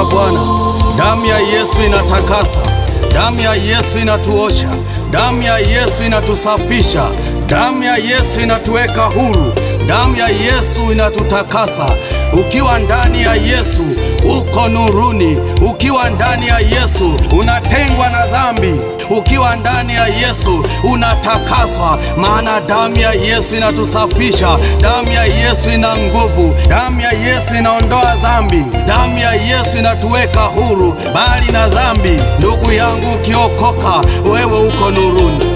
za Bwana. Damu ya Yesu inatakasa, damu ya Yesu inatuosha, damu ya Yesu inatusafisha, damu ya Yesu inatuweka huru, damu ya Yesu inatutakasa. Ukiwa ndani ya Yesu uko nuruni. Ukiwa ndani ya Yesu unatengwa na dhambi. Ukiwa ndani ya Yesu unatakaswa, maana damu ya Yesu inatusafisha. Damu ya Yesu ina nguvu. Damu ya Yesu inaondoa dhambi. Damu ya Yesu inatuweka huru bali na dhambi. Ndugu yangu, ukiokoka wewe uko nuruni.